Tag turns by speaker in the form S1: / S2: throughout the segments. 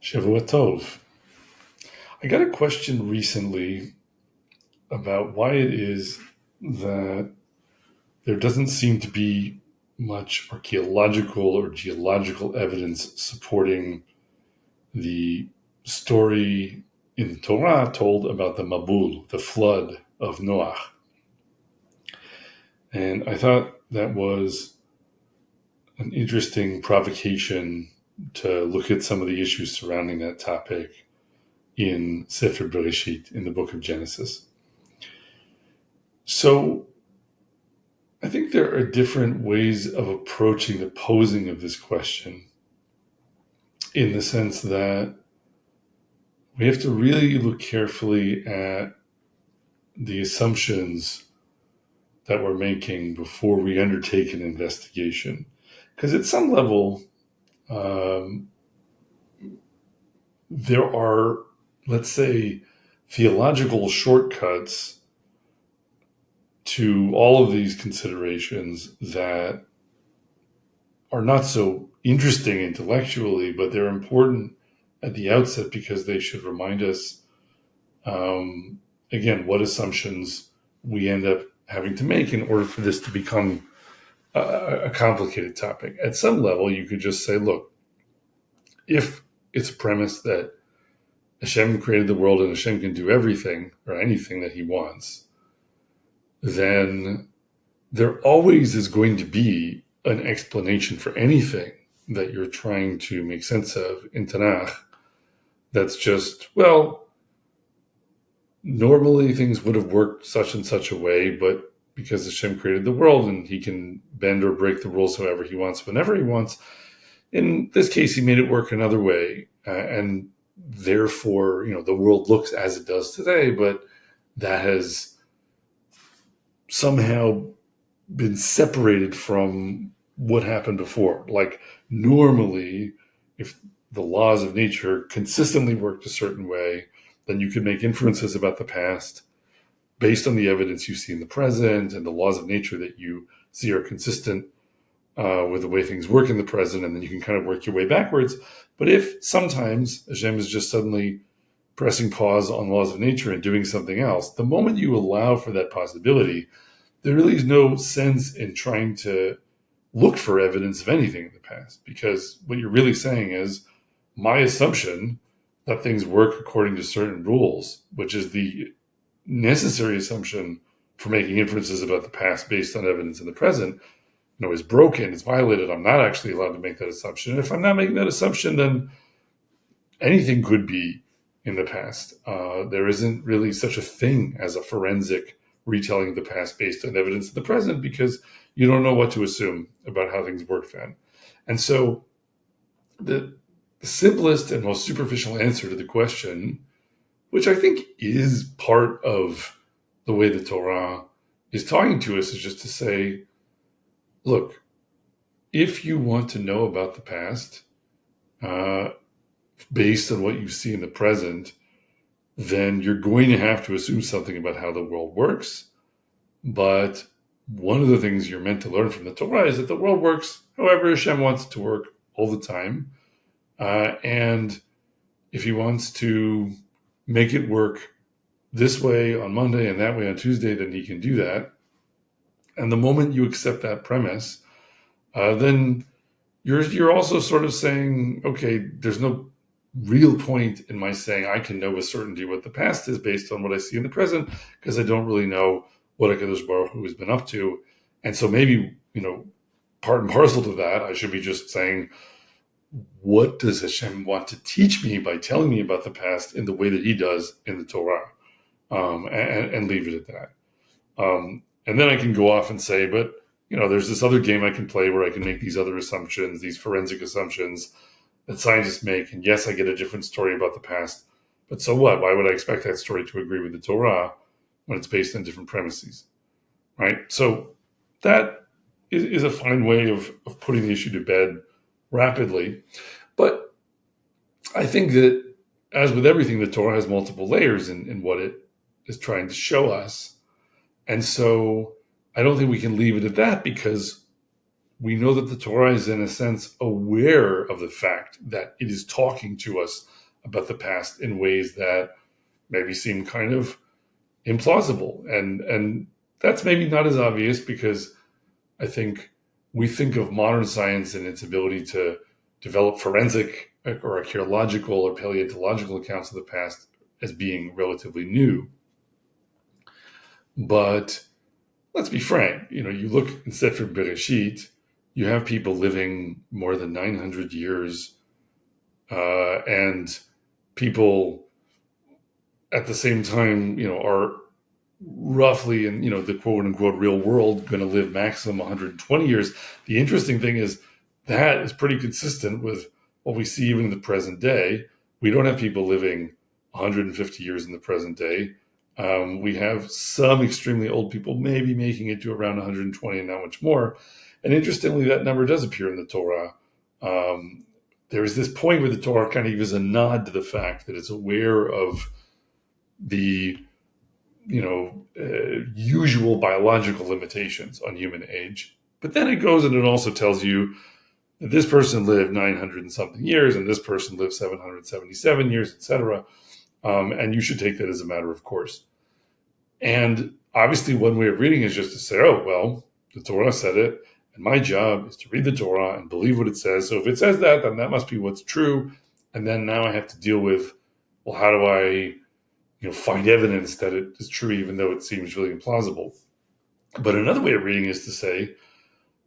S1: Shavua Tov. I got a question recently about why it is that there doesn't seem to be much archaeological or geological evidence supporting the story in the Torah told about the Mabul, the flood of Noah. And I thought that was an interesting provocation to look at some of the issues surrounding that topic in Sefer Bereshit, in the book of Genesis. So I think there are different ways of approaching the posing of this question, in the sense that we have to really look carefully at the assumptions that we're making before we undertake an investigation. Because at some level, there are, let's say, theological shortcuts to all of these considerations that are not so interesting intellectually, but they're important at the outset because they should remind us, again, what assumptions we end up having to make in order for this to become a complicated topic. At some level, you could just say, look, if it's a premise that Hashem created the world and Hashem can do everything or anything that he wants, then there always is going to be an explanation for anything that you're trying to make sense of in Tanakh that's just, well, normally things would have worked such and such a way, but because Hashem created the world and he can bend or break the rules however he wants, whenever he wants, in this case, he made it work another way. And therefore, the world looks as it does today, but that has somehow been separated from what happened before. Like normally, if the laws of nature consistently worked a certain way, then you could make inferences about the past based on the evidence you see in the present, and the laws of nature that you see are consistent with the way things work in the present, and then you can kind of work your way backwards. But if sometimes Hashem is just suddenly pressing pause on laws of nature and doing something else, the moment you allow for that possibility, there really is no sense in trying to look for evidence of anything in the past, because what you're really saying is my assumption that things work according to certain rules, which is the necessary assumption for making inferences about the past based on evidence in the present, is broken, it's violated. I'm not actually allowed to make that assumption. And if I'm not making that assumption, then anything could be in the past. There isn't really such a thing as a forensic retelling of the past based on evidence in the present, because you don't know what to assume about how things work then. And so the simplest and most superficial answer to the question, which I think is part of the way the Torah is talking to us, is just to say, look, if you want to know about the past based on what you see in the present, then you're going to have to assume something about how the world works. But one of the things you're meant to learn from the Torah is that the world works however Hashem wants it to work all the time. And if he wants to make it work this way on Monday and that way on Tuesday, then he can do that. And the moment you accept that premise, then you're also sort of saying, okay, there's no real point in my saying I can know with certainty what the past is based on what I see in the present, because I don't really know what HaKadosh Baruch Hu has been up to. And so maybe, part and parcel to that, I should be just saying, what does Hashem want to teach me by telling me about the past in the way that he does in the Torah? And leave it at that. And then I can go off and say, but, there's this other game I can play where I can make these other assumptions, these forensic assumptions that scientists make. And yes, I get a different story about the past, but so what? Why would I expect that story to agree with the Torah when it's based on different premises, right? So that is a fine way of putting the issue to bed rapidly. But I think that, as with everything, the Torah has multiple layers in what it is trying to show us. And so I don't think we can leave it at that, because we know that the Torah is, in a sense, aware of the fact that it is talking to us about the past in ways that maybe seem kind of implausible. And that's maybe not as obvious because I think we think of modern science and its ability to develop forensic or archaeological or paleontological accounts of the past as being relatively new. But let's be frank, you look in Sefer Bereshit, you have people living more than 900 years, and people at the same time, are roughly in, the quote unquote real world going to live maximum 120 years. The interesting thing is that is pretty consistent with what we see even in the present day. We don't have people living 150 years in the present day. We have some extremely old people maybe making it to around 120 and not much more. And interestingly, that number does appear in the Torah. There's this point where the Torah kind of gives a nod to the fact that it's aware of the usual biological limitations on human age. But then it goes and it also tells you that this person lived 900 and something years and this person lived 777 years, etc. And you should take that as a matter of course. And obviously one way of reading is just to say, oh, well, the Torah said it, and my job is to read the Torah and believe what it says. So if it says that, then that must be what's true. And then now I have to deal with, well, how do I find evidence that it is true, even though it seems really implausible. But another way of reading is to say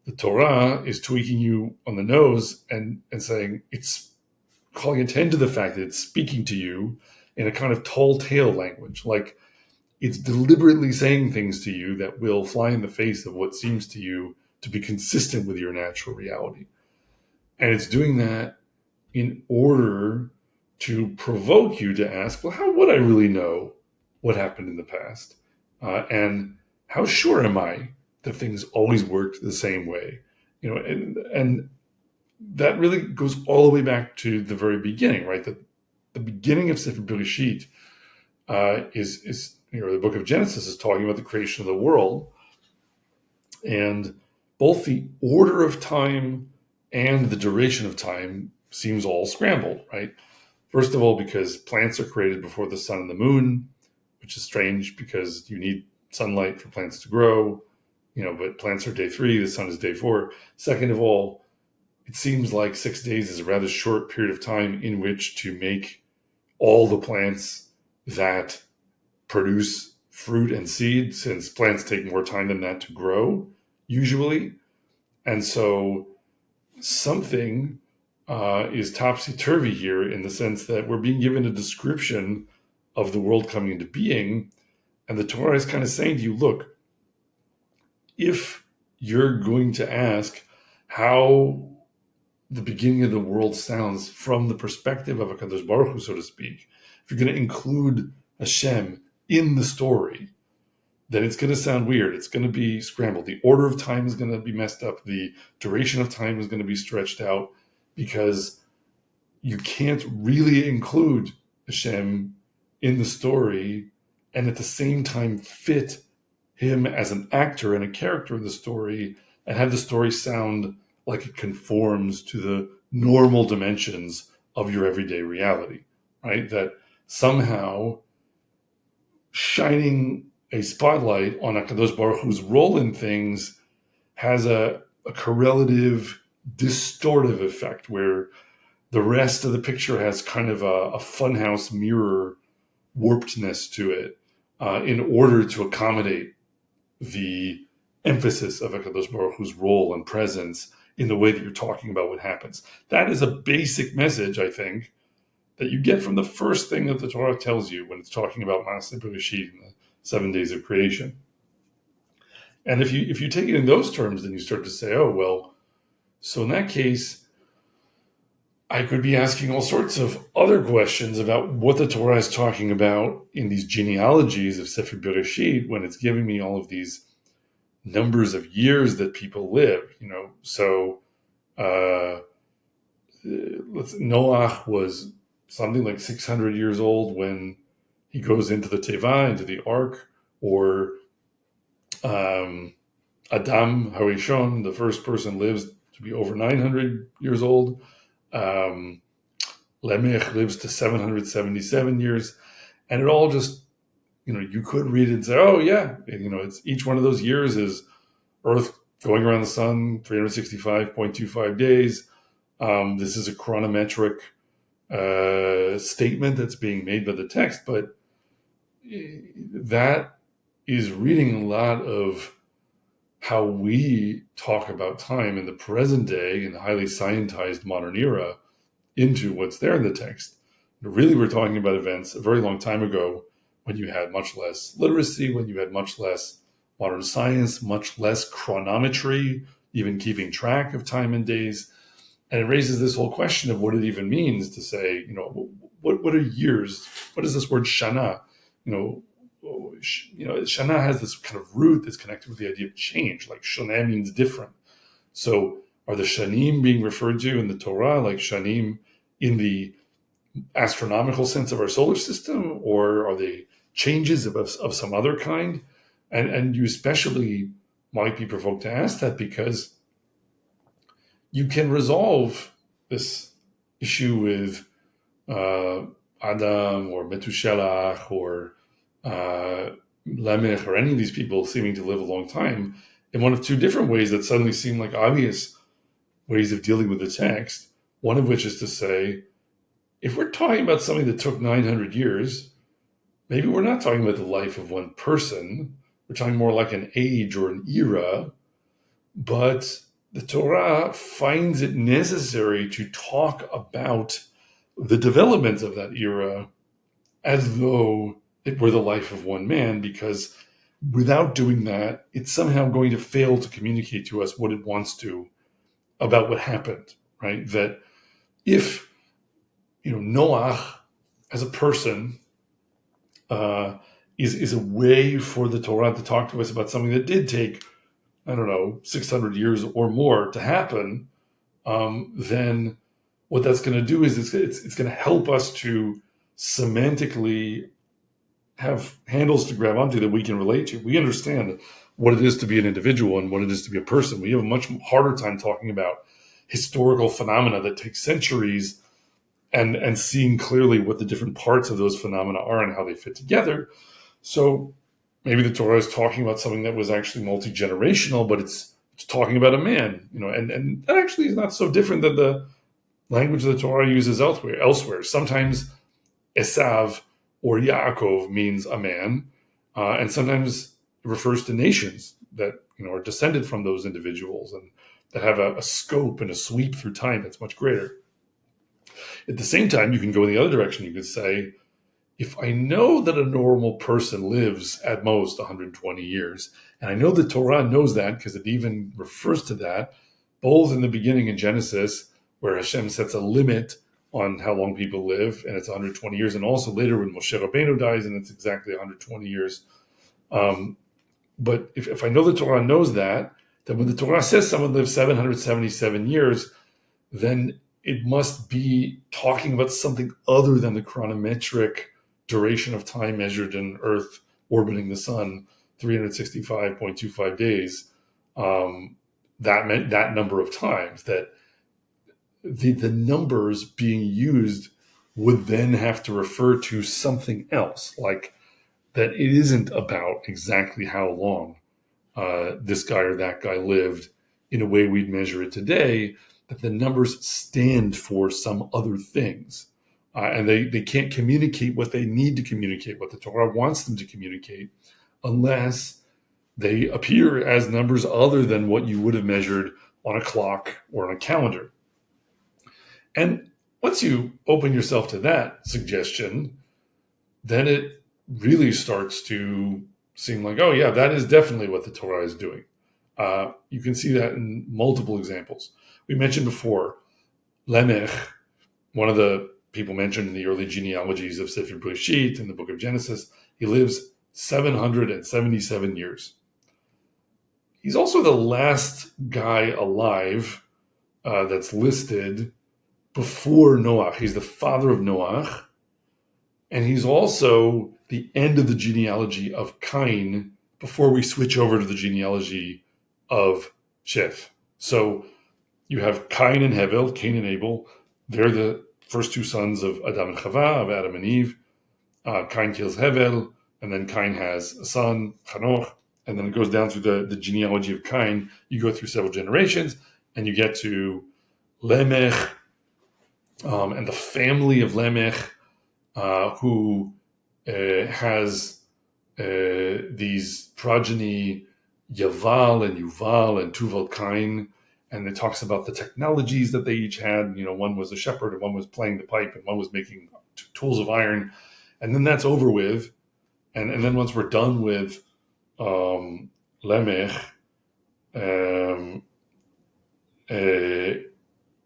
S1: the Torah is tweaking you on the nose and saying it's calling attention to the fact that it's speaking to you in a kind of tall tale language. Like it's deliberately saying things to you that will fly in the face of what seems to you to be consistent with your natural reality. And it's doing that in order to provoke you to ask, well, how would I really know what happened in the past? And how sure am I that things always worked the same way? And that really goes all the way back to the very beginning, right? The beginning of Sefer Bereshit is the book of Genesis is talking about the creation of the world. And both the order of time and the duration of time seems all scrambled, right? First of all, because plants are created before the sun and the moon, which is strange because you need sunlight for plants to grow, but plants are day 3, the sun is day 4. Second of all, it seems like 6 days is a rather short period of time in which to make all the plants that produce fruit and seed, since plants take more time than that to grow, usually. And so something is topsy-turvy here in the sense that we're being given a description of the world coming into being, and the Torah is kind of saying to you, look, if you're going to ask how the beginning of the world sounds from the perspective of HaKadosh Baruch Hu, so to speak, if you're going to include Hashem in the story, then it's going to sound weird. It's going to be scrambled. The order of time is going to be messed up. The duration of time is going to be stretched out because you can't really include Hashem in the story and at the same time fit him as an actor and a character in the story and have the story sound like it conforms to the normal dimensions of your everyday reality, right? That somehow shining a spotlight on HaKadosh Baruch Hu's role in things has a correlative, distortive effect where the rest of the picture has kind of a funhouse mirror warpedness to it in order to accommodate the emphasis of HaKadosh Baruch Hu's role and presence in the way that you're talking about what happens. That is a basic message, I think, that you get from the first thing that the Torah tells you when it's talking about Maaseh Bereshit and the 7 days of creation. And if you take it in those terms, then you start to say, oh, well, so in that case, I could be asking all sorts of other questions about what the Torah is talking about in these genealogies of Sefer Bereshit when it's giving me all of these numbers of years that people lived, So Noah was something like 600 years old when he goes into the Teva, into the ark, or Adam Harishon, the first person, lives to be over 900 years old. Lemech lives to 777 years. And it all just, you could read it and say, oh, yeah, it's each one of those years is Earth going around the sun 365.25 days. This is a chronometric statement that's being made by the text, but that is reading a lot of how we talk about time in the present day in the highly scientized modern era into what's there in the text. Really, we're talking about events a very long time ago when you had much less literacy, when you had much less modern science, much less chronometry, even keeping track of time and days. And it raises this whole question of what it even means to say, what are years? What is this word shana? Shana has this kind of root that's connected with the idea of change. Like shana means different. So are the shanim being referred to in the Torah like shanim in the astronomical sense of our solar system, or are they changes of some other kind? And you especially might be provoked to ask that because you can resolve this issue with Adam or Metushelach or Lemech or any of these people seeming to live a long time in one of two different ways that suddenly seem like obvious ways of dealing with the text. One of which is to say, if we're talking about something that took 900 years, maybe we're not talking about the life of one person. We're talking more like an age or an era. But the Torah finds it necessary to talk about the development of that era as though it were the life of one man, because without doing that, it's somehow going to fail to communicate to us what it wants to about what happened, right? That if, Noah as a person is a way for the Torah to talk to us about something that did take, 600 years or more to happen, then what that's going to do is it's going to help us to semantically have handles to grab onto that we can relate to. We understand what it is to be an individual and what it is to be a person. We have a much harder time talking about historical phenomena that take centuries and seeing clearly what the different parts of those phenomena are and how they fit together. So maybe the Torah is talking about something that was actually multi-generational, but it's talking about a man, and that actually is not so different than the language the Torah uses elsewhere. Sometimes Esav or Yaakov means a man, and sometimes it refers to nations that are descended from those individuals and that have a scope and a sweep through time that's much greater. At the same time, you can go in the other direction. You could say, if I know that a normal person lives at most 120 years, and I know the Torah knows that because it even refers to that, both in the beginning in Genesis, where Hashem sets a limit on how long people live, and it's 120 years, and also later when Moshe Rabbeinu dies, and it's exactly 120 years. But if I know the Torah knows that, then when the Torah says someone lives 777 years, then it must be talking about something other than the chronometric duration of time measured in Earth orbiting the sun, 365.25 days. That meant that number of times, that the numbers being used would then have to refer to something else, like that it isn't about exactly how long this guy or that guy lived in a way we'd measure it today, that the numbers stand for some other things. And they can't communicate what they need to communicate, what the Torah wants them to communicate, unless they appear as numbers other than what you would have measured on a clock or on a calendar. And once you open yourself to that suggestion, then it really starts to seem like, oh yeah, that is definitely what the Torah is doing. You can see that in multiple examples. We mentioned before, Lemech, one of the people mentioned in the early genealogies of Sefer Bereshit in the book of Genesis, he lives 777 years. He's also the last guy alive that's listed before Noah. He's the father of Noah, and he's also the end of the genealogy of Cain before we switch over to the genealogy of Sheth. So you have Cain and Hevel, Cain and Abel. They're the first two sons of Adam and Chava, of Adam and Eve. Cain kills Hevel, and then Cain has a son, Hanoch, and then it goes down through the genealogy of Cain. You go through several generations, and you get to Lemech, and the family of Lemech, who has these progeny, Yaval and Yuval and Tuval Cain, and it talks about the technologies that they each had. One was a shepherd, and one was playing the pipe, and one was making tools of iron. And then that's over with. And then once we're done with Lemech, and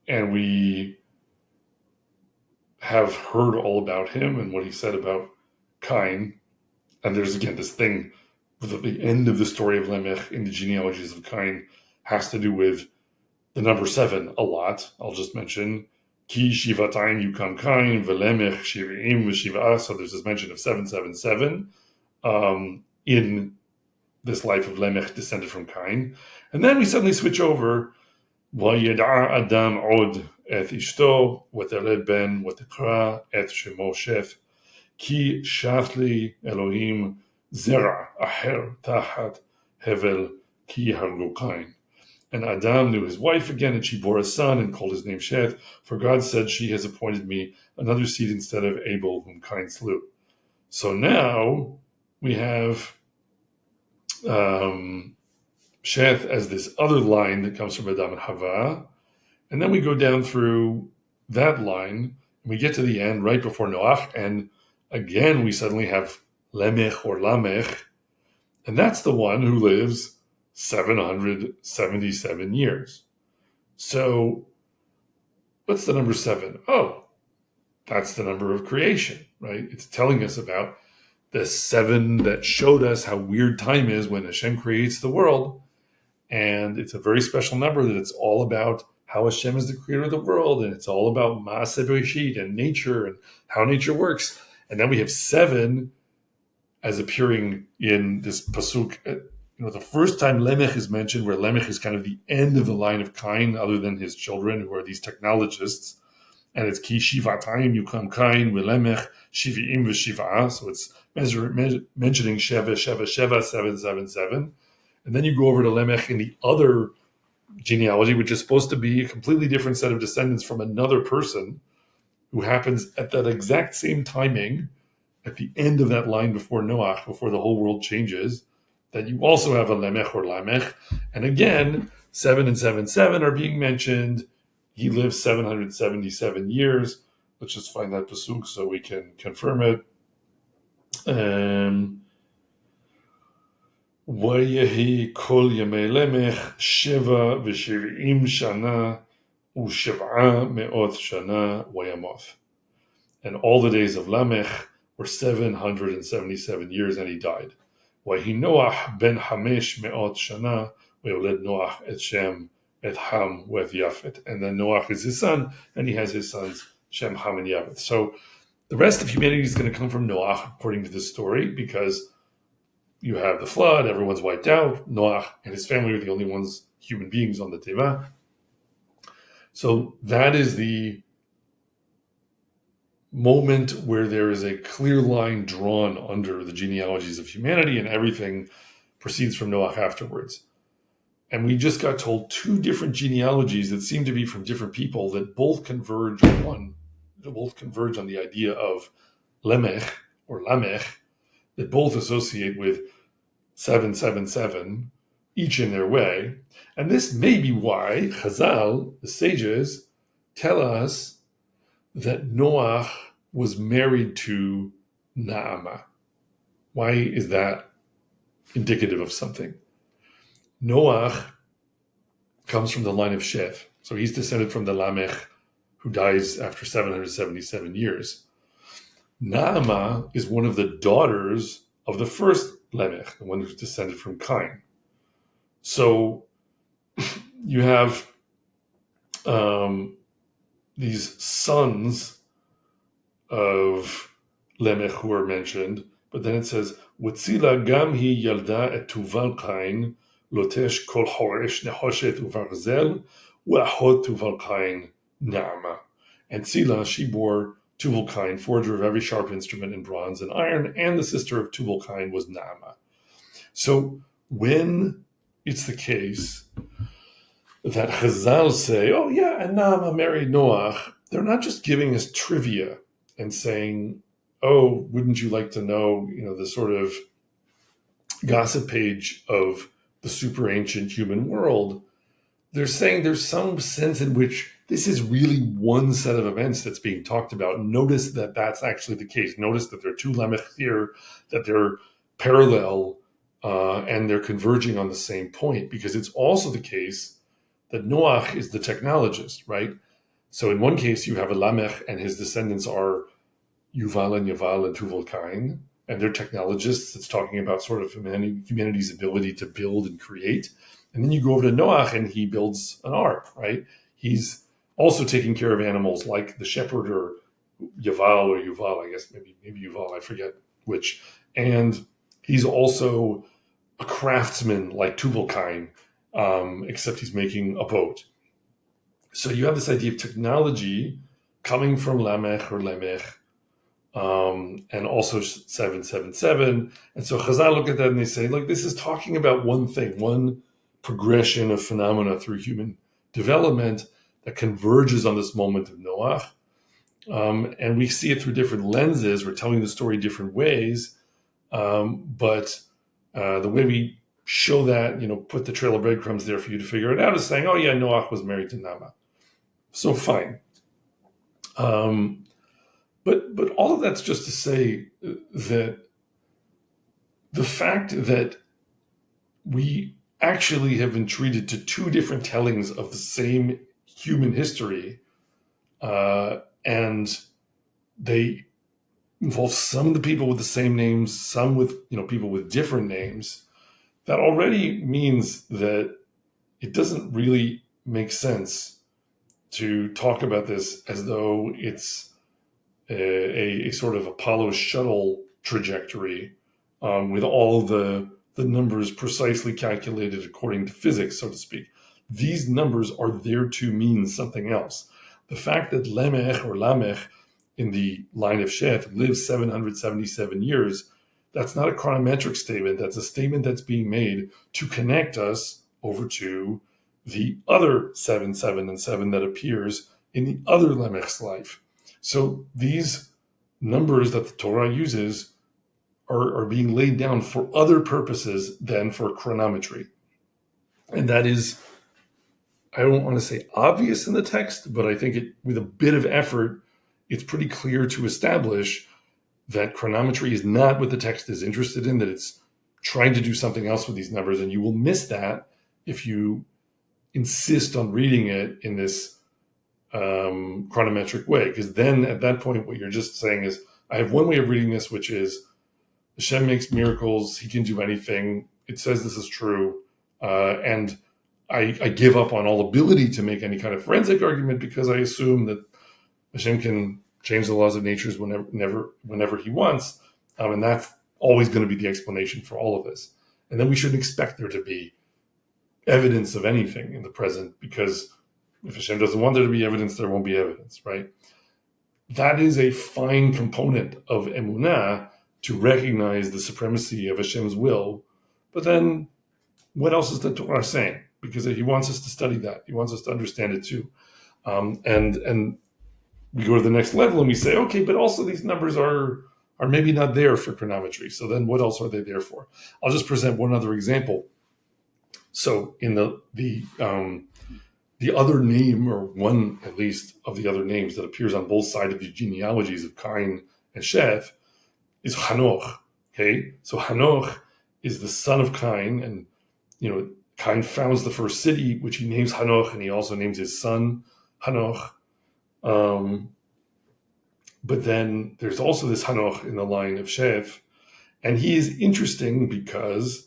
S1: we have heard all about him and what he said about Cain, and there's again this thing with the end of the story of Lemech in the genealogies of Cain has to do with the number 7 a lot. I'll just mention Ki Shivatayim Yukam Cain Velemech Shivim V'Shivah. So there's this mention of 777 in this life of Lemech descended from Cain. And then we suddenly switch over Vayed'a Adam Od Et Ishto V'Teled Ben V'Tekra Et Shemo Sheth Ki Shafli Elohim Zera Aher Tachat Hevel Ki Hargu Cain. And Adam knew his wife again, and she bore a son and called his name Sheth. For God said, she has appointed me another seed instead of Abel, whom Cain slew. So now we have Sheth as this other line that comes from Adam and Hava. And then we go down through that line, and we get to the end right before Noach, and again we suddenly have Lemech or Lamech, and that's the one who lives 777 years. So what's the number 7? Oh, that's the number of creation, right? It's telling us about the 7 that showed us how weird time is when Hashem creates the world. And it's a very special number that it's all about how Hashem is the creator of the world, and it's all about Maaseh Bereshit and nature and how nature works. And then we have 7 as appearing in this pasuk. The first time Lemech is mentioned, where Lemech is kind of the end of the line of Cain, other than his children, who are these technologists. And it's Ki Shivatayim Yukam Cain V'Lemech Shivi'im V'Shivah. So it's mentioning Sheva, Sheva, Sheva, 777. And then you go over to Lemech in the other genealogy, which is supposed to be a completely different set of descendants from another person who happens at that exact same timing, at the end of that line before Noach, before the whole world changes, that you also have a Lemech or Lamech. And again, 7 and 7 are being mentioned. He lives 777 years. Let's just find that pasuk so we can confirm it. Vayehi kol yemei Lemech sheva v'shiv'im shana u'shev'a me'ot shana vayamoth. And all the days of Lamech were 777 years, and he died. Vayehi Noach ben hamesh me'ot shana v'yoled Noach et Shem et Ham v'et Yafet. And then Noach is his son, and he has his sons Shem, Ham, and Yafet. So the rest of humanity is going to come from Noach, according to this story, because you have the flood, everyone's wiped out. Noach and his family are the only ones, human beings on the Teva. So that is the moment where there is a clear line drawn under the genealogies of humanity, and everything proceeds from Noach afterwards. And we just got told 2 different genealogies that seem to be from different people that both converge on the idea of Lemech or Lamech, that both associate with 777, each in their way. And this may be why Chazal, the sages, tell us that Noach was married to Naamah. Why is that indicative of something? Noach comes from the line of Sheth. So he's descended from the Lamech, who dies after 777 years. Naamah is one of the daughters of the first Lamech, the one who's descended from Cain. So you have these sons of Lamech who are mentioned, but then it says, "Wutzila gam hi yalda et Tuval Cain lotesh kol horesh nehoshet uvarzel, u'achot Tuval Kain Naama. And Tzila, she bore Tuval Kain, forger of every sharp instrument in bronze and iron, and the sister of Tuval Kain was Naama. So when it's the case that Chazal say, oh yeah, and Naama married Noach, they're not just giving us trivia and saying, oh, wouldn't you like to know, the sort of gossip page of the super ancient human world. They're saying there's some sense in which this is really one set of events that's being talked about. Notice that that's actually the case. Notice that there are two lamech here, that they're parallel, and they're converging on the same point, because it's also the case that Noach is the technologist, right? So in one case, you have a lamech and his descendants are Yuval and Yaval and Tuval Kain, and they're technologists. It's talking about sort of humanity's ability to build and create. And then you go over to Noach and he builds an ark, right? He's also taking care of animals like the shepherd or Yuval, I guess, maybe Yuval, I forget which. And he's also a craftsman like Tuval Kain, except he's making a boat. So you have this idea of technology coming from Lamech or Lemech, and also 777. And so Chazal look at that and they say, look, this is talking about one thing, one progression of phenomena through human development that converges on this moment of Noach. And we see it through different lenses. We're telling the story different ways. But the way we show that, put the trail of breadcrumbs there for you to figure it out, is saying, oh yeah, Noach was married to Nama. So fine. But all of that's just to say that the fact that we actually have been treated to two different tellings of the same human history, and they involve some of the people with the same names, some with people with different names, that already means that it doesn't really make sense to talk about this as though it's a sort of Apollo shuttle trajectory, with all the numbers precisely calculated according to physics, so to speak. These numbers are there to mean something else. The fact that Lamech or Lamech in the line of Sheth lives 777 years, that's not a chronometric statement. That's a statement that's being made to connect us over to the other 7, 7, and 7 that appears in the other Lamech's life. So these numbers that the Torah uses are being laid down for other purposes than for chronometry. And that is, I don't want to say obvious in the text, but I think with a bit of effort, it's pretty clear to establish that chronometry is not what the text is interested in, that it's trying to do something else with these numbers. And you will miss that if you insist on reading it in this chronometric way, because then at that point what you're just saying is, I have one way of reading this, which is Hashem makes miracles, he can do anything, it says this is true, and I give up on all ability to make any kind of forensic argument, because I assume that Hashem can change the laws of nature whenever he wants, and that's always going to be the explanation for all of this. And then we shouldn't expect there to be evidence of anything in the present, because if Hashem doesn't want there to be evidence, there won't be evidence, right? That is a fine component of emunah, to recognize the supremacy of Hashem's will. But then what else is the Torah saying? Because he wants us to study that. He wants us to understand it too. And we go to the next level and we say, okay, but also these numbers are maybe not there for chronometry. So then what else are they there for? I'll just present one other example. So in the other name, or one at least of the other names that appears on both sides of the genealogies of Cain and Sheth, is Hanoch. Okay, so Hanoch is the son of Cain, and Cain founds the first city, which he names Hanoch, and he also names his son Hanoch. But then there's also this Hanoch in the line of Sheth, and he is interesting because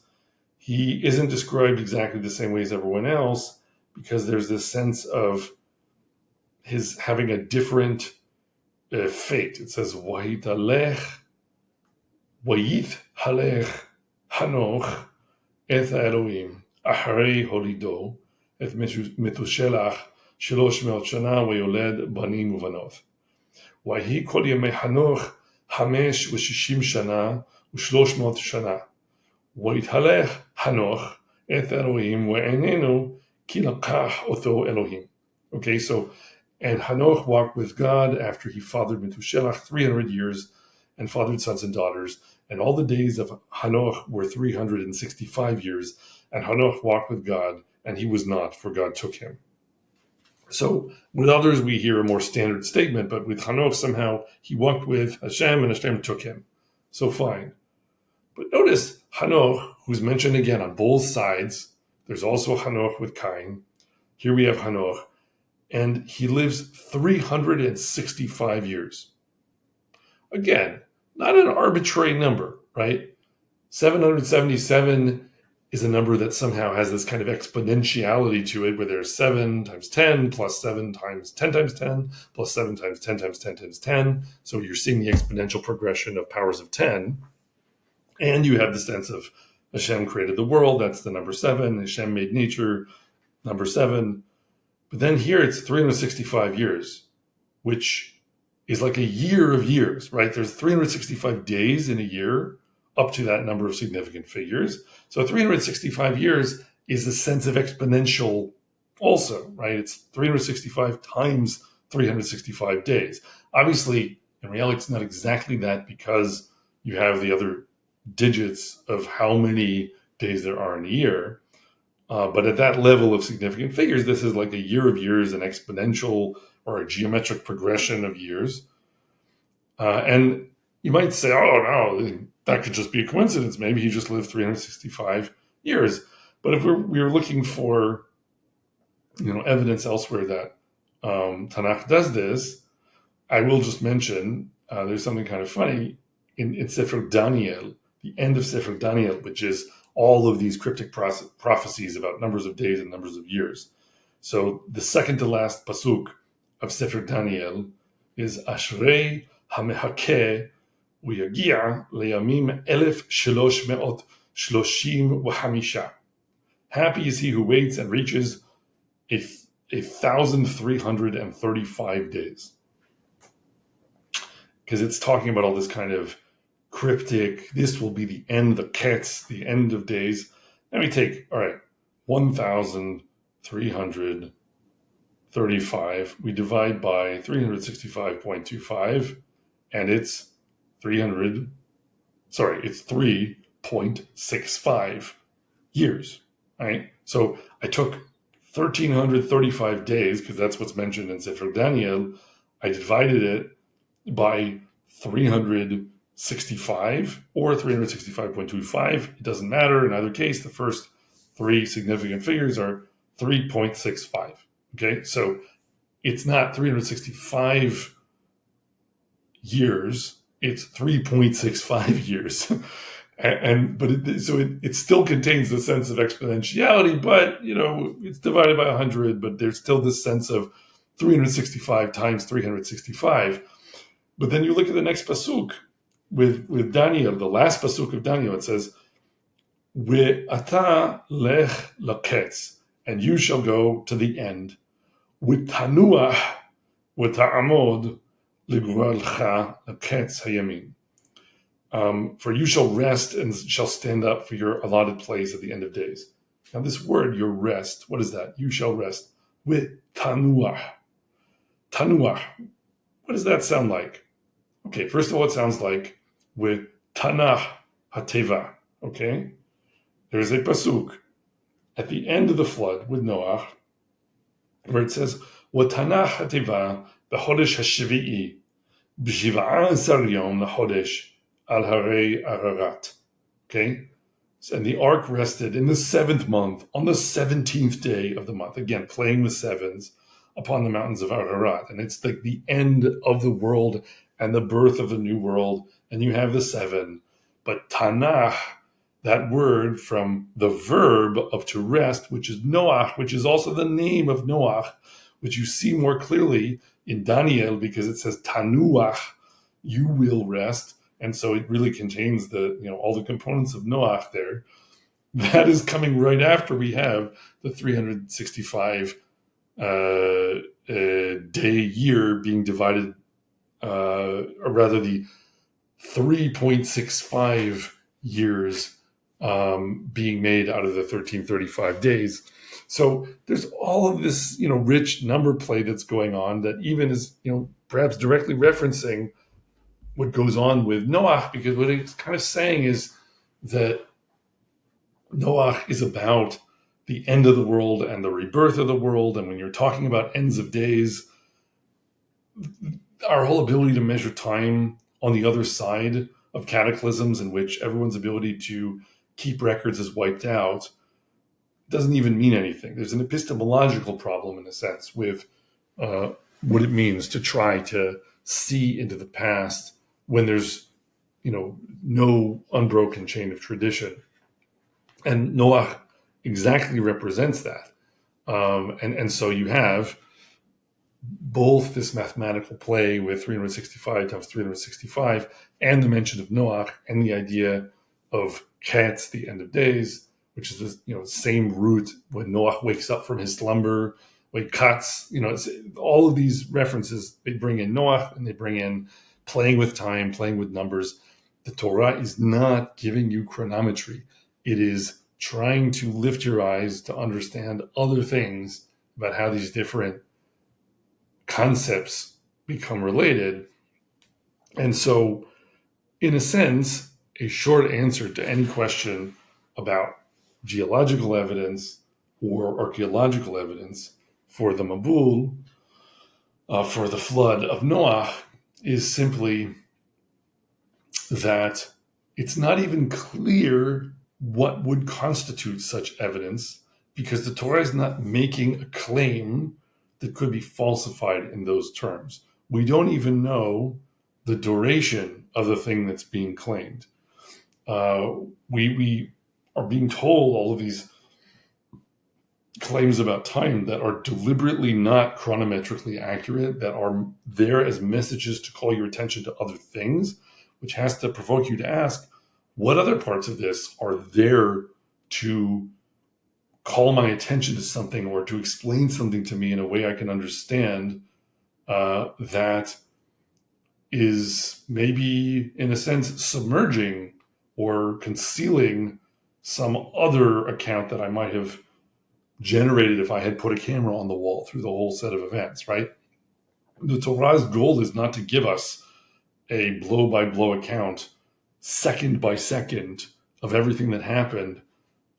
S1: he isn't described exactly the same way as everyone else, because there's this sense of his having a different fate. It says, Vayit halech Hanoch et Elohim אחרי הולידו את מתושלח 300 שנה ויולד בנים ובנות. ויהי כל ימי חנוך 65 שנה ו300 שנה. ויתהלך חנוך את אלוהים ואיננו כי לקח אותו אלוהים. Okay, so, and Hanoch walked with God after he fathered Methuselah 300 years and fathered sons and daughters. And all the days of Hanoch were 365 years. And Hanoch walked with God, and he was not, for God took him. So with others, we hear a more standard statement, but with Hanoch, somehow he walked with Hashem, and Hashem took him. So fine. But notice Hanoch, who's mentioned again on both sides. There's also Hanoch with Cain. Here we have Hanoch. And he lives 365 years. Again, not an arbitrary number, right? 777 is a number that somehow has this kind of exponentiality to it, where there's 7 times 10 plus 7 times 10 times 10 plus 7 times 10 times 10 times 10. So you're seeing the exponential progression of powers of 10. And you have the sense of Hashem created the world, that's the number 7. Hashem made nature, number 7. But then here it's 365 years, which is like a year of years, right? There's 365 days in a year up to that number of significant figures. So 365 years is a sense of exponential also, right? It's 365 times 365 days. Obviously, in reality, it's not exactly that because you have the other digits of how many days there are in a year. But at that level of significant figures, this is like a year of years, an exponential or a geometric progression of years. And you might say, oh, no, that could just be a coincidence. Maybe he just lived 365 years. But if we're looking for, evidence elsewhere that Tanakh does this, I will just mention there's something kind of funny in Sefer Daniel, the end of Sefer Daniel, which is all of these cryptic prophecies about numbers of days and numbers of years. So the second to last pasuk of Sefer Daniel is Ashrei HaMehakeh Uyagia Leyamim 1335. Happy is he who waits and reaches 1,335 days. Because it's talking about all this kind of cryptic, this will be the end, the ketz, the end of days. Let me take, 1,335. We divide by 365.25, and it's 3.65 years, right? So I took 1,335 days, because that's what's mentioned in Sefer Daniel. I divided it by 365 or 365.25. It doesn't matter. In either case, the first three significant figures are 3.65. Okay, so it's not 365 years, it's 3.65 years. But it still contains the sense of exponentiality, but it's divided by 100, but there's still this sense of 365 times 365. But then you look at the next pasuk with Daniel, the last pasuk of Daniel. It says, "Ve'ata lech laketz," and you shall go to the end. "V'tanuach v'ta'amod liguralcha laketz hayamin." For you shall rest and shall stand up for your allotted place at the end of days. Now, this word, your rest, what is that? You shall rest. V'tanuach. Tanuach. What does that sound like? Okay, first of all, it sounds like with Tanach HaTeva, okay? There's a pasuk at the end of the flood with Noah where it says, Tanach HaTeva b'chodesh hashvi'i b'shiv'ah yom l'chodesh al harei Ararat, okay? And the ark rested in the 7th month, on the 17th day of the month, again, playing with sevens, upon the mountains of Ararat. And it's like the end of the world and the birth of a new world, and you have the 7. But Tanach, that word from the verb of to rest, which is Noach, which is also the name of Noach, which you see more clearly in Daniel because it says Tanuach, you will rest. And so it really contains all the components of Noach there. that is coming right after we have the 365 day year being divided, or rather the 3.65 years being made out of the 1335 days. So there's all of this, rich number play that's going on that even is, perhaps directly referencing what goes on with Noah, because what it's kind of saying is that Noah is about the end of the world and the rebirth of the world. And when you're talking about ends of days, our whole ability to measure time on the other side of cataclysms in which everyone's ability to keep records is wiped out doesn't even mean anything. There's an epistemological problem, in a sense, with what it means to try to see into the past when there's, no unbroken chain of tradition. And Noah exactly represents that. And so you have both this mathematical play with 365 times 365 and the mention of Noah and the idea of Chetz, the end of days, which is the same root when Noah wakes up from his slumber, like Katz, it's, all of these references, they bring in Noah and they bring in playing with time, playing with numbers. The Torah is not giving you chronometry. It is trying to lift your eyes to understand other things about how these different concepts become related. And so, in a sense, a short answer to any question about geological evidence or archaeological evidence for the Mabul, for the flood of Noah, is simply that it's not even clear what would constitute such evidence, because the Torah is not making a claim that could be falsified in those terms. We don't even know the duration of the thing that's being claimed. We are being told all of these claims about time that are deliberately not chronometrically accurate, that are there as messages to call your attention to other things, which has to provoke you to ask, what other parts of this are there to call my attention to something or to explain something to me in a way I can understand, that is maybe, in a sense, submerging or concealing some other account that I might have generated if I had put a camera on the wall through the whole set of events, right? The Torah's goal is not to give us a blow-by-blow account, second by second, of everything that happened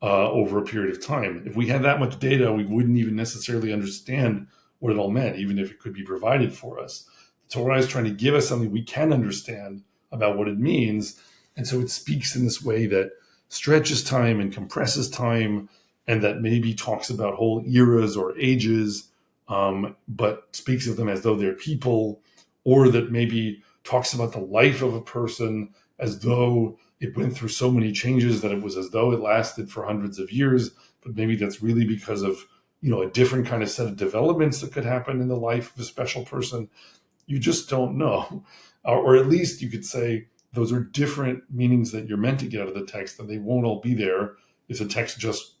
S1: over a period of time. If we had that much data, we wouldn't even necessarily understand what it all meant, even if it could be provided for us. The Torah is trying to give us something we can understand about what it means, and so it speaks in this way that stretches time and compresses time, and that maybe talks about whole eras or ages, but speaks of them as though they're people, or that maybe talks about the life of a person as though it went through so many changes that it was as though it lasted for hundreds of years, but maybe that's really because of, a different kind of set of developments that could happen in the life of a special person. You just don't know. Or at least you could say those are different meanings that you're meant to get out of the text, and they won't all be there if the text just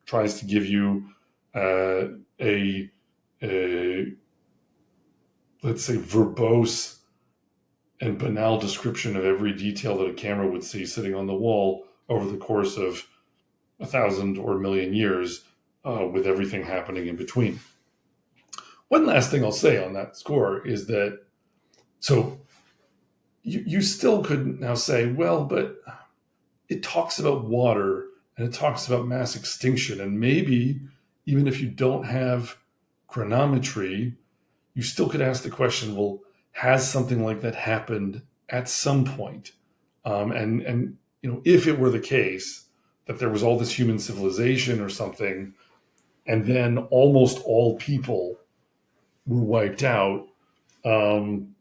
S1: tries to give you a let's say, verbose and banal description of every detail that a camera would see sitting on the wall over the course of 1,000 or a million years, with everything happening in between. One last thing I'll say on that score is that, so you still could now say, well, but it talks about water and it talks about mass extinction, and maybe even if you don't have chronometry, you still could ask the question, well, has something like that happened at some point? And if it were the case that there was all this human civilization or something, and then almost all people were wiped out, and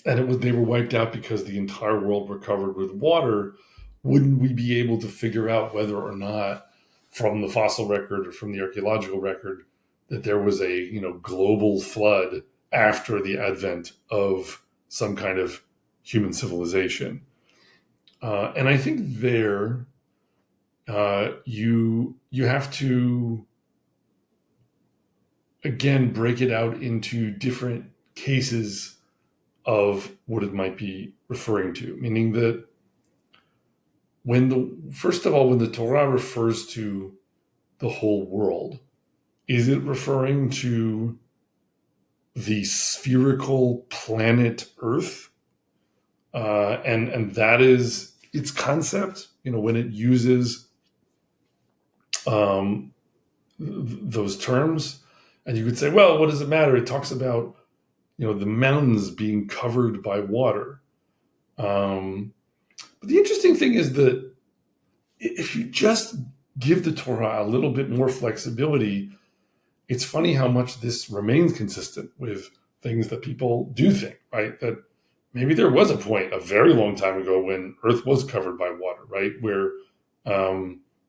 S1: they were wiped out because the entire world were covered with water, wouldn't we be able to figure out whether or not, from the fossil record or from the archaeological record, that there was a global flood after the advent of some kind of human civilization? And I think there you have to again break it out into different cases of what it might be referring to. Meaning that first of all, when the Torah refers to the whole world, is it referring to the spherical planet Earth? And that is its concept. When it uses those terms, and you could say, well, what does it matter? It talks about the mountains being covered by water. But the interesting thing is that if you just give the Torah a little bit more flexibility, it's funny how much this remains consistent with things that people do think, right? That maybe there was a point a very long time ago when Earth was covered by water, right? Where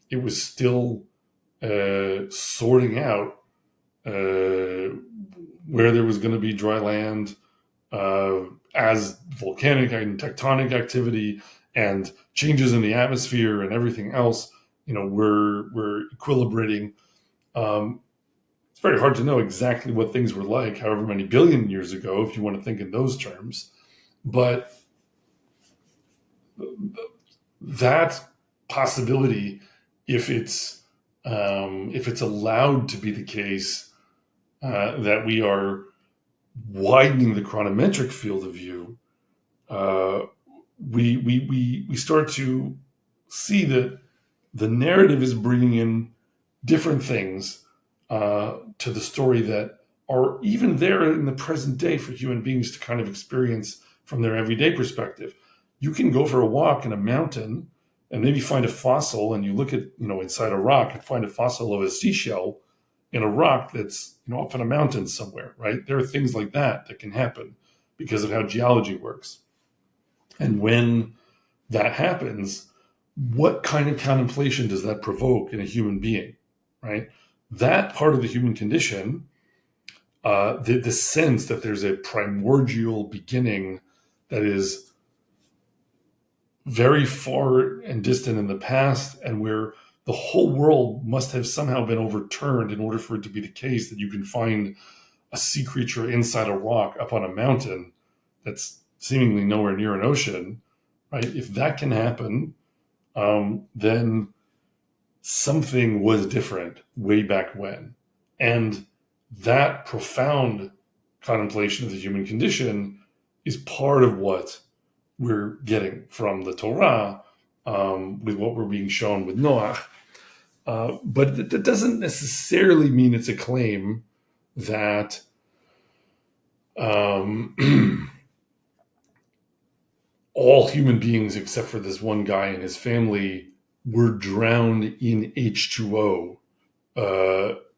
S1: it was still sorting out where there was going to be dry land as volcanic and tectonic activity and changes in the atmosphere and everything else, we're equilibrating. It's very hard to know exactly what things were like, however many billion years ago, if you want to think in those terms. But that possibility, if it's allowed to be the case, that we are widening the chronometric field of view, we start to see that the narrative is bringing in different things to the story that are even there in the present day for human beings to kind of experience from their everyday perspective. You can go for a walk in a mountain and maybe find a fossil, and you look at, inside a rock and find a fossil of a seashell in a rock that's, up in a mountain somewhere, right? There are things like that can happen because of how geology works. And when that happens, what kind of contemplation does that provoke in a human being, right? That part of the human condition, the sense that there's a primordial beginning that is very far and distant in the past, and where the whole world must have somehow been overturned in order for it to be the case that you can find a sea creature inside a rock up on a mountain that's seemingly nowhere near an ocean, right? If that can happen, then something was different way back when. And that profound contemplation of the human condition is part of what we're getting from the Torah, with what we're being shown with Noah. But that doesn't necessarily mean it's a claim that all human beings, except for this one guy and his family, were drowned in H2O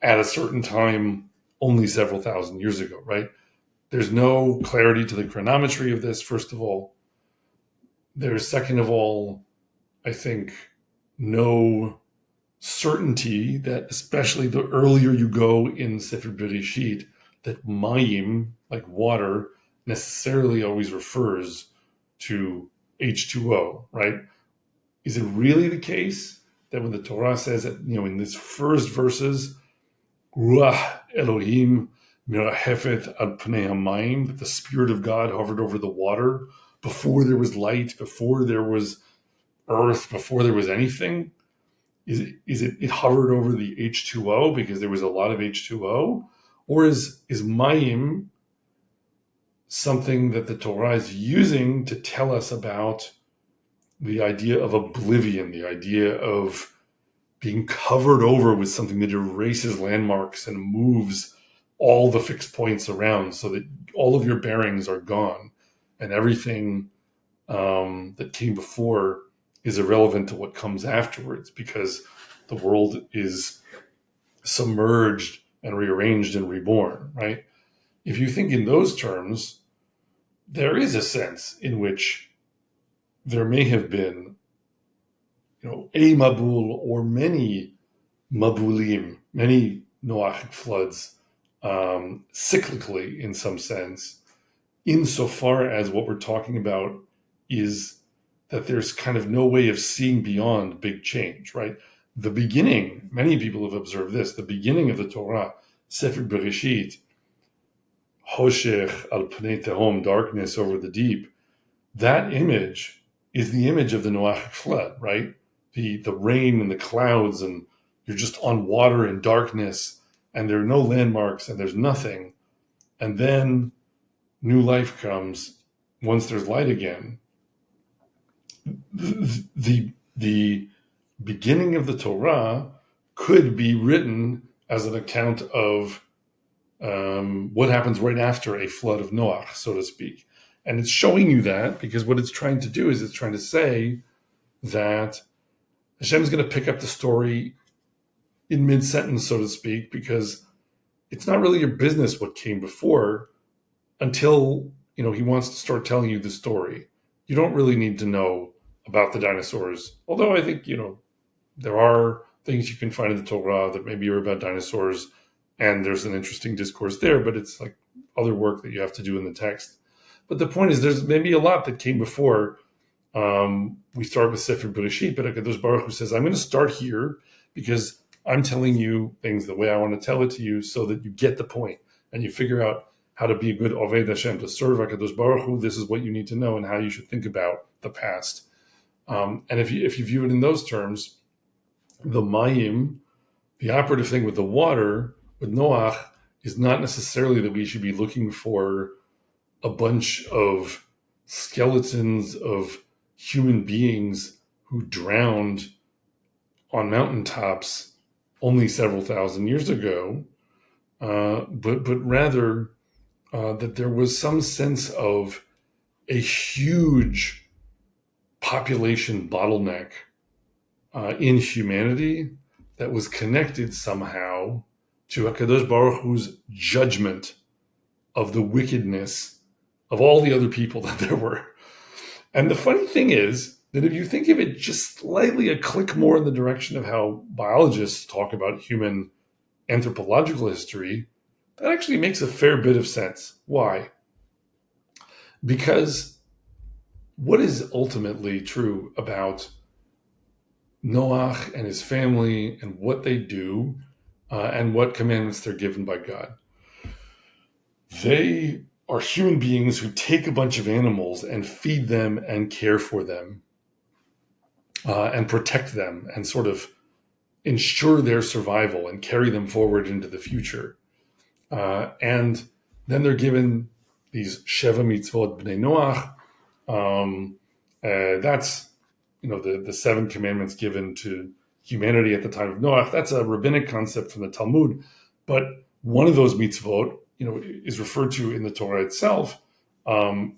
S1: at a certain time only several thousand years ago, right? There's no clarity to the chronometry of this, first of all. There's, second of all, I think, no certainty that, especially the earlier you go in Sefer Bereshit, that mayim, like water, necessarily always refers to H2O, right? Is it really the case that when the Torah says that, in these first verses, Ruach Elohim mirahefet ad pnei hamayim, that the Spirit of God hovered over the water before there was light, before there was earth, before there was anything? Is it hovered over the H2O because there was a lot of H2O? Or is mayim something that the Torah is using to tell us about the idea of oblivion, the idea of being covered over with something that erases landmarks and moves all the fixed points around so that all of your bearings are gone and everything that came before is irrelevant to what comes afterwards, because the world is submerged and rearranged and reborn, right? If you think in those terms, there is a sense in which there may have been, a Mabul or many Mabulim, many Noachic floods, cyclically in some sense, insofar as what we're talking about is that there's kind of no way of seeing beyond big change, right? The beginning, many people have observed this, the beginning of the Torah, Sefer Bereshit, Hoshech al pnei tehom, darkness over the deep, that image is the image of the Noachic flood, right? The rain and the clouds, and you're just on water and darkness, and there are no landmarks, and there's nothing. And then new life comes once there's light again. The beginning of the Torah could be written as an account of what happens right after a flood of Noah, so to speak. And it's showing you that because what it's trying to do is it's trying to say that Hashem is going to pick up the story in mid-sentence, so to speak, because it's not really your business what came before until, he wants to start telling you the story. You don't really need to know about the dinosaurs. Although I think, there are things you can find in the Torah that maybe are about dinosaurs, and there's an interesting discourse there, but it's like other work that you have to do in the text. But the point is, there's maybe a lot that came before. We start with Sefer Bereshit, but HaKadosh Baruch Hu says, I'm going to start here because I'm telling you things the way I want to tell it to you so that you get the point and you figure out how to be a good Oved Hashem, to serve HaKadosh Baruch Hu. This is what you need to know and how you should think about the past. And if you view it in those terms, the Mayim, the operative thing with the water, with Noach, is not necessarily that we should be looking for a bunch of skeletons of human beings who drowned on mountaintops only several thousand years ago, but rather that there was some sense of a huge population bottleneck in humanity that was connected somehow to HaKadosh Baruch Hu's judgment of the wickedness of all the other people that there were. And the funny thing is that if you think of it just slightly a click more in the direction of how biologists talk about human anthropological history, that actually makes a fair bit of sense. Why? Because what is ultimately true about Noach and his family and what they do and what commandments they're given by God? They are human beings who take a bunch of animals and feed them and care for them and protect them and sort of ensure their survival and carry them forward into the future. And then they're given these Sheva Mitzvot B'nai Noach. That's, the 7 commandments given to humanity at the time of Noach. That's a rabbinic concept from the Talmud. But one of those mitzvot, is referred to in the Torah itself. More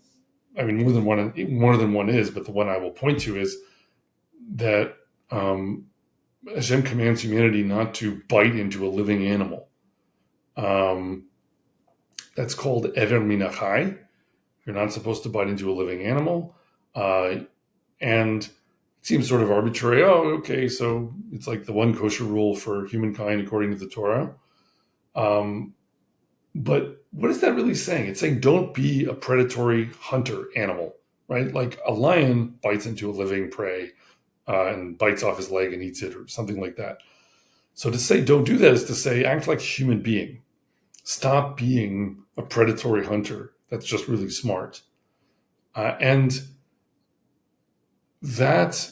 S1: than one is, but the one I will point to is that Hashem commands humanity not to bite into a living animal. That's called Ever Min HaChai. You're not supposed to bite into a living animal. And it seems sort of arbitrary. Oh, okay, so it's like the one kosher rule for humankind according to the Torah. But what is that really saying? It's saying don't be a predatory hunter animal, right? Like a lion bites into a living prey and bites off his leg and eats it or something like that. So to say don't do that is to say act like a human being. Stop being a predatory hunter that's just really smart. And that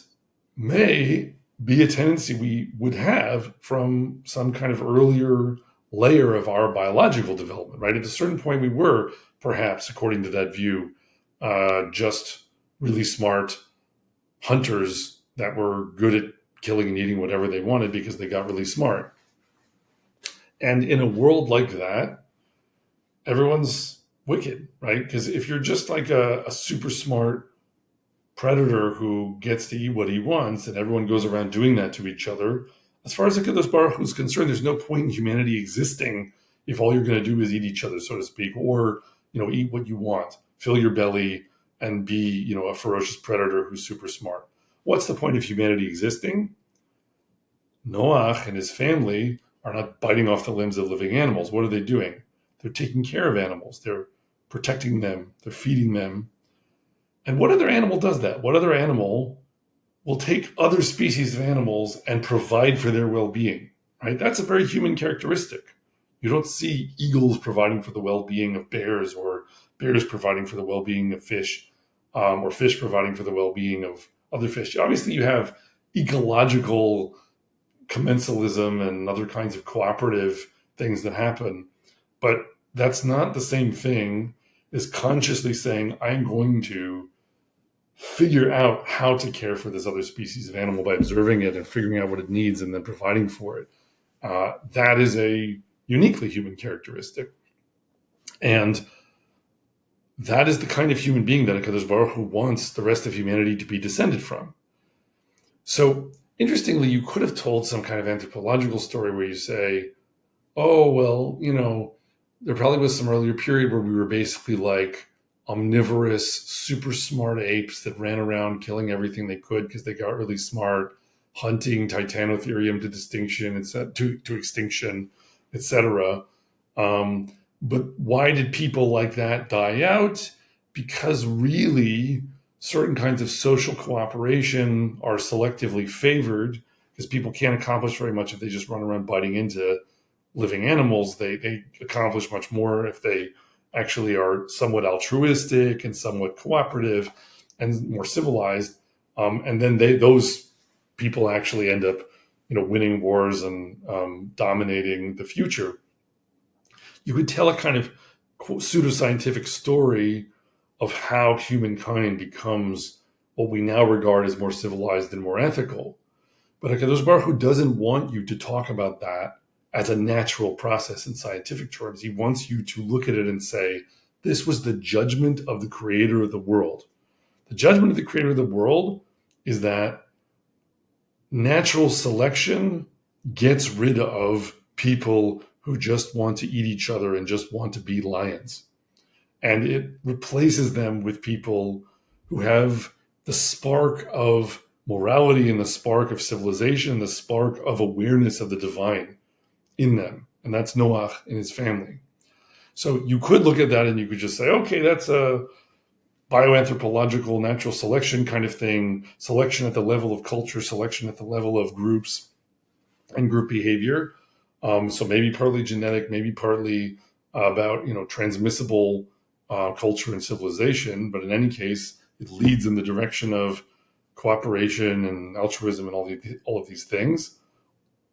S1: may be a tendency we would have from some kind of earlier layer of our biological development, right? At a certain point, we were, perhaps, according to that view, just really smart hunters that were good at killing and eating whatever they wanted because they got really smart. And in a world like that, everyone's wicked, right? Because if you're just like a super smart predator who gets to eat what he wants and everyone goes around doing that to each other, as far as HaKadosh Baruch Hu is concerned, there's no point in humanity existing if all you're going to do is eat each other, so to speak, or, eat what you want, fill your belly and be, a ferocious predator who's super smart. What's the point of humanity existing? Noach and his family are not biting off the limbs of living animals. What are they doing? They're taking care of animals. They're protecting them. They're feeding them. And what other animal does that? What other animal will take other species of animals and provide for their well-being, right? That's a very human characteristic. You don't see eagles providing for the well-being of bears, or bears providing for the well-being of fish, or fish providing for the well-being of other fish. Obviously, you have ecological commensalism and other kinds of cooperative things that happen, but that's not the same thing as consciously saying, I'm going to figure out how to care for this other species of animal by observing it and figuring out what it needs and then providing for it. That is a uniquely human characteristic. And that is the kind of human being that HaKadosh Baruch Hu wants the rest of humanity to be descended from. So, interestingly, you could have told some kind of anthropological story where you say, oh, well, there probably was some earlier period where we were basically like omnivorous, super smart apes that ran around killing everything they could because they got really smart, hunting Titanotherium to extinction, etc. But why did people like that die out? Because really, certain kinds of social cooperation are selectively favored because people can't accomplish very much if they just run around biting into living animals. They accomplish much more if they actually are somewhat altruistic and somewhat cooperative and more civilized. And then those people actually end up, winning wars and dominating the future. You could tell a kind of pseudoscientific story of how humankind becomes what we now regard as more civilized and more ethical. But HaKadosh Baruch Hu doesn't want you to talk about that as a natural process in scientific terms. He wants you to look at it and say, this was the judgment of the creator of the world. The judgment of the creator of the world is that natural selection gets rid of people who just want to eat each other and just want to be lions. And it replaces them with people who have the spark of morality and the spark of civilization, the spark of awareness of the divine in them. And that's Noah and his family. So you could look at that and you could just say, okay, that's a bioanthropological natural selection kind of thing, selection at the level of culture, selection at the level of groups and group behavior. So maybe partly genetic, maybe partly about, transmissible culture and civilization. But in any case, it leads in the direction of cooperation and altruism and all of these things.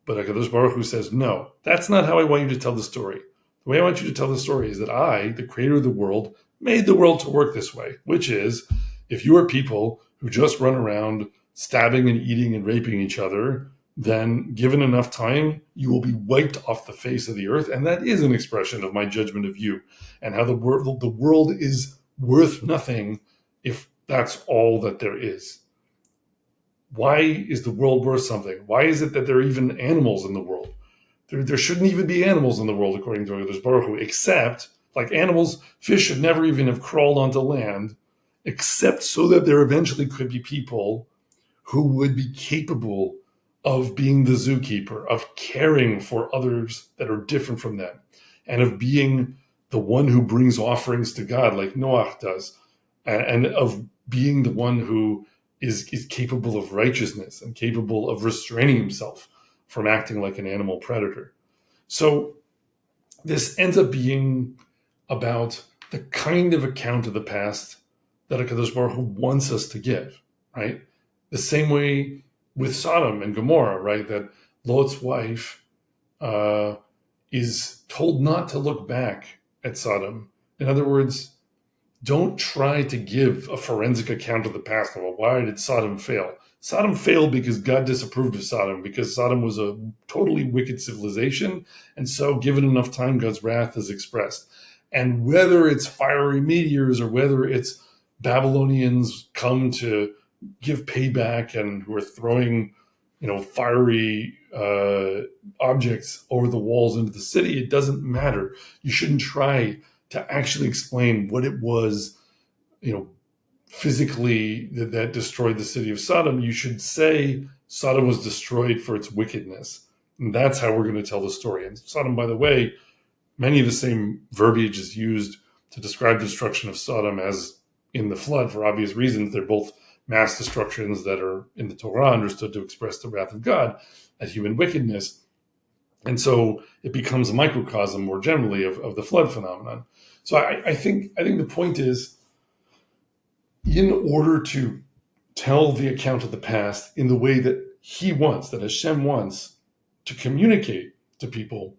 S1: But HaKadosh Baruch Hu says, no, that's not how I want you to tell the story. The way I want you to tell the story is that I, the creator of the world, made the world to work this way, which is, if you are people who just run around stabbing and eating and raping each other, then given enough time, you will be wiped off the face of the earth. And that is an expression of my judgment of you and how the world is worth nothing if that's all that there is. Why is the world worth something? Why is it that there are even animals in the world? There shouldn't even be animals in the world, according to HaKadosh Baruch Hu, except, like animals, fish should never even have crawled onto land, except so that there eventually could be people who would be capable of being the zookeeper, of caring for others that are different from them, and of being the one who brings offerings to God, like Noah does, and of being the one who is capable of righteousness and capable of restraining himself from acting like an animal predator. So this ends up being about the kind of account of the past that HaKadosh Baruch Hu wants us to give, right? The same way with Sodom and Gomorrah, right? That Lot's wife is told not to look back at Sodom. In other words, don't try to give a forensic account of the past. Well, why did Sodom fail? Sodom failed because God disapproved of Sodom, because Sodom was a totally wicked civilization. And so given enough time, God's wrath is expressed. And whether it's fiery meteors or whether it's Babylonians come to give payback and who are throwing, fiery objects over the walls into the city, it doesn't matter. You shouldn't try to actually explain what it was, physically that destroyed the city of Sodom. You should say Sodom was destroyed for its wickedness. And that's how we're going to tell the story. And Sodom, by the way, many of the same verbiage is used to describe the destruction of Sodom as in the flood for obvious reasons. They're both mass destructions that are in the Torah understood to express the wrath of God at human wickedness. And so it becomes a microcosm more generally of the flood phenomenon. So I think the point is, in order to tell the account of the past in the way that he wants, that Hashem wants, to communicate to people,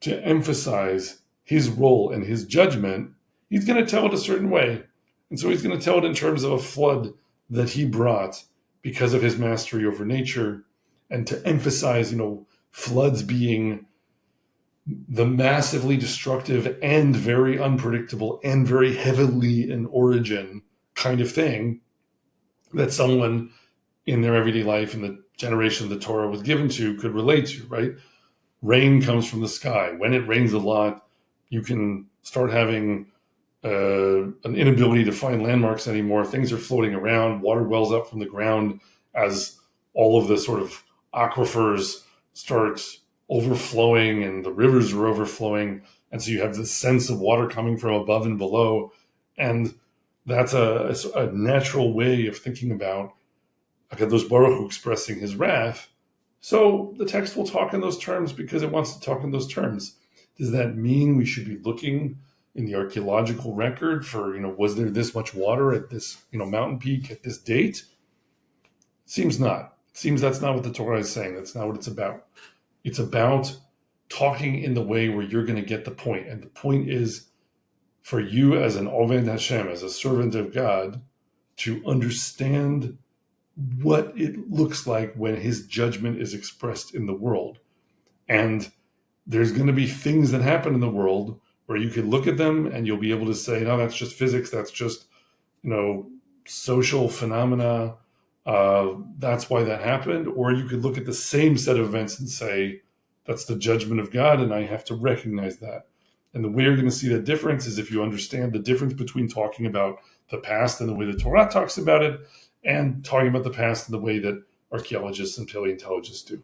S1: to emphasize his role and his judgment, he's going to tell it a certain way. And so he's going to tell it in terms of a flood that he brought because of his mastery over nature, and to emphasize, floods being the massively destructive and very unpredictable and very heavenly in origin kind of thing that someone in their everyday life in the generation the Torah was given to could relate to, right? Rain comes from the sky. When it rains a lot, you can start having an inability to find landmarks anymore. Things are floating around. Water wells up from the ground as all of the sort of aquifers start overflowing and the rivers are overflowing. And so you have this sense of water coming from above and below. And that's a natural way of thinking about HaKadosh Baruch Hu expressing his wrath. So the text will talk in those terms because it wants to talk in those terms. Does that mean we should be looking in the archaeological record for, was there this much water at this, mountain peak at this date? Seems not. It seems that's not what the Torah is saying. That's not what it's about. It's about talking in the way where you're going to get the point. And the point is for you as an Oved Hashem, as a servant of God, to understand what it looks like when his judgment is expressed in the world. And there's going to be things that happen in the world where you could look at them and you'll be able to say, no, that's just physics. That's just, social phenomena. That's why that happened. Or you could look at the same set of events and say, that's the judgment of God, and I have to recognize that. And the way you're going to see that difference is if you understand the difference between talking about the past and the way the Torah talks about it, and talking about the past in the way that archaeologists and paleontologists do.